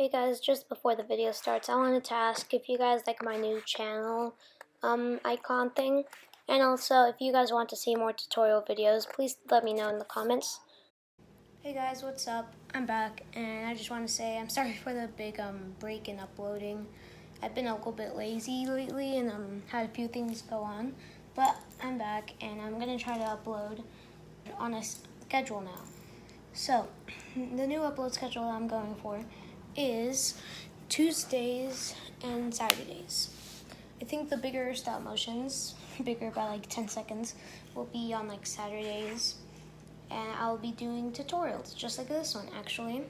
Hey guys, just before the video starts, I wanted to ask if you guys like my new channel icon thing, and also if you guys want to see more tutorial videos, please let me know in the comments. Hey guys, what's up? I'm back, and I just want to say I'm sorry for the big break in uploading. I've been a little bit lazy lately and had a few things go on, but I'm back and I'm gonna try to upload on a schedule now. So, the new upload schedule I'm going for is Tuesdays and Saturdays. I think the bigger stop motions, bigger by like 10 seconds, will be on like Saturdays. And I'll be doing tutorials, just like this one actually.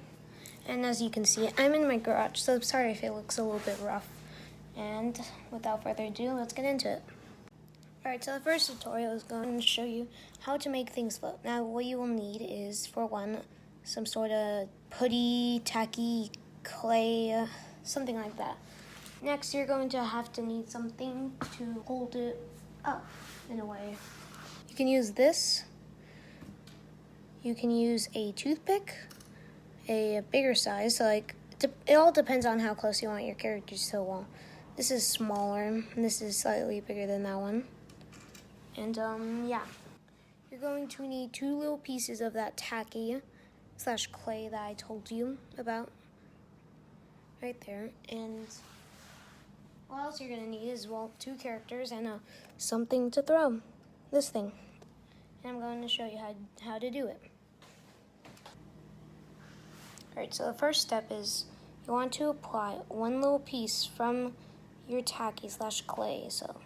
And as you can see, I'm in my garage, so I'm sorry if it looks a little bit rough. And without further ado, let's get into it. Alright, so the first tutorial is going to show you how to make things float. Now, what you will need is, for one, some sort of putty, tacky, clay, something like that. Next, you're going to have to need something to hold it up in a way. You can use this. You can use a toothpick, a bigger size, so like it all depends on how close you want your characters to wall. This is smaller, and this is slightly bigger than that one. And yeah. You're going to need 2 little pieces of that tacky / clay that I told you about. Right there. And what else you're going to need is, well, 2 characters and something to throw. This thing. And I'm going to show you how to do it. Alright, so the first step is you want to apply 1 little piece from your tacky / clay. So,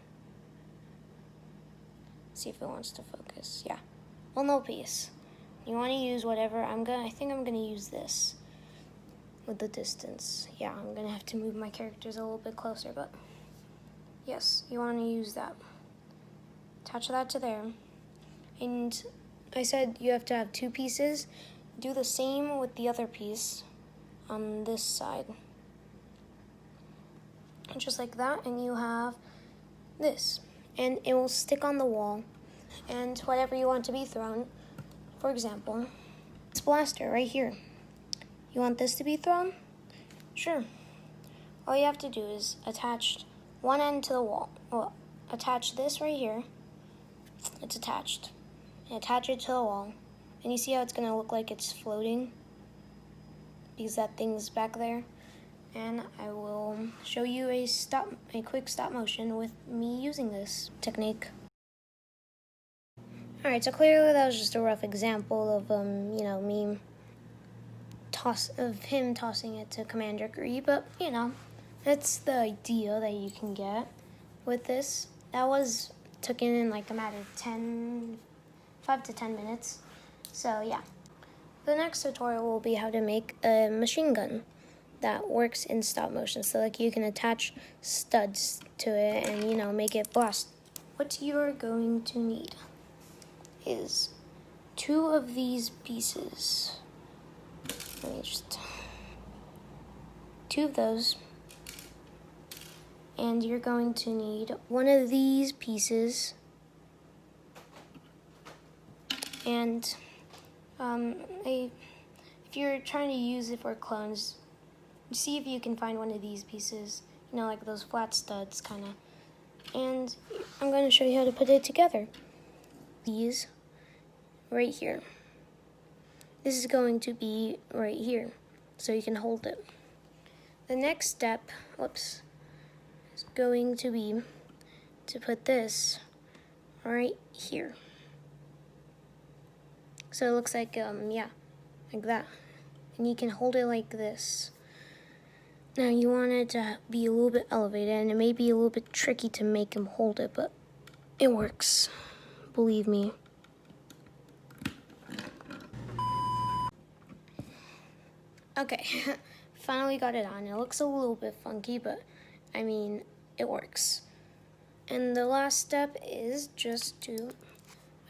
see if it wants to focus. Yeah, 1 little piece. You want to use whatever. I think I'm gonna use this with the distance. Yeah, I'm gonna have to move my characters a little bit closer, but yes, you want to use that. Attach that to there. And I said you have to have 2 pieces. Do the same with the other piece on this side. Just like that, and you have this. And it will stick on the wall. And whatever you want to be thrown, for example, this blaster right here. You want this to be thrown? Sure. All you have to do is attach one end to the wall. Well, attach this right here. It's attached. And attach it to the wall. And you see how it's going to look like it's floating? Because that thing's back there. And I will show you a quick stop motion with me using this technique. Alright, so clearly that was just a rough example of, me him tossing it to Commander Gree, but, that's the idea that you can get with this. That took in like a matter of 5 to 10 minutes, so yeah. The next tutorial will be how to make a machine gun that works in stop motion, so like you can attach studs to it and, make it blast. What you're going to need is 2 of these pieces. Let me just 2 of those, and you're going to need 1 of these pieces, and if you're trying to use it for clones, see if you can find 1 of these pieces, like those flat studs kind of, and I'm going to show you how to put it together. These right here. This is going to be right here, so you can hold it. The next step, is going to be to put this right here. So it looks like, like that. And you can hold it like this. Now you want it to be a little bit elevated, and it may be a little bit tricky to make him hold it, but it works. Believe me. Okay, finally got it on. It looks a little bit funky, but it works. And the last step is just to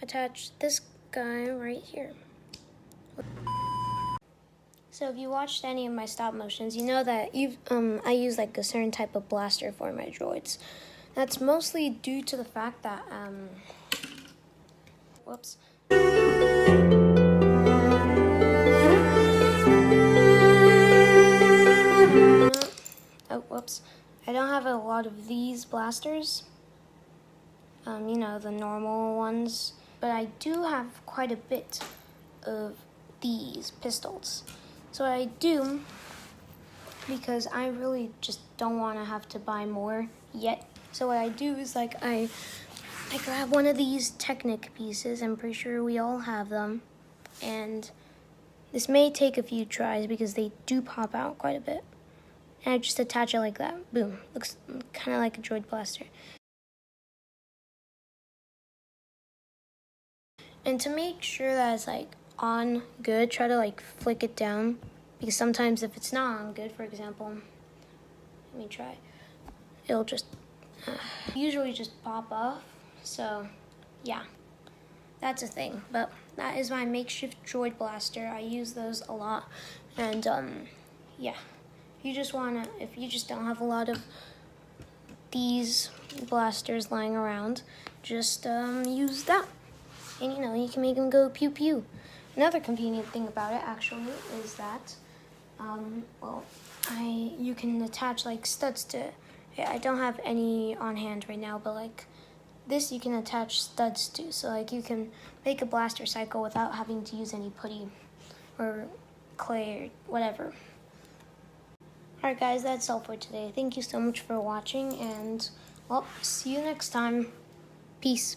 attach this guy right here. So if you watched any of my stop motions, you know that I use like a certain type of blaster for my droids. That's mostly due to the fact that whoops. whoops. I don't have a lot of these blasters, you know, the normal ones, but I do have quite a bit of these pistols. So what I do, because I really just don't want to have to buy more yet, so what I do is like I grab one of these Technic pieces. I'm pretty sure we all have them, and this may take a few tries because they do pop out quite a bit. And I just attach it like that. Boom. Looks kind of like a droid blaster. And to make sure that it's like on good, try to like flick it down, because sometimes if it's not on good, for example, let me try, it'll just usually just pop off. So yeah, that's a thing. But that is my makeshift droid blaster. I use those a lot. And yeah, if you just don't have a lot of these blasters lying around, just use that. And you know, you can make them go pew pew. Another convenient thing about it actually is that, you can attach like studs to it. I don't have any on hand right now, but like this you can attach studs to. So like you can make a blaster cycle without having to use any putty or clay or whatever. Alright guys, that's all for today. Thank you so much for watching, and well, see you next time. Peace.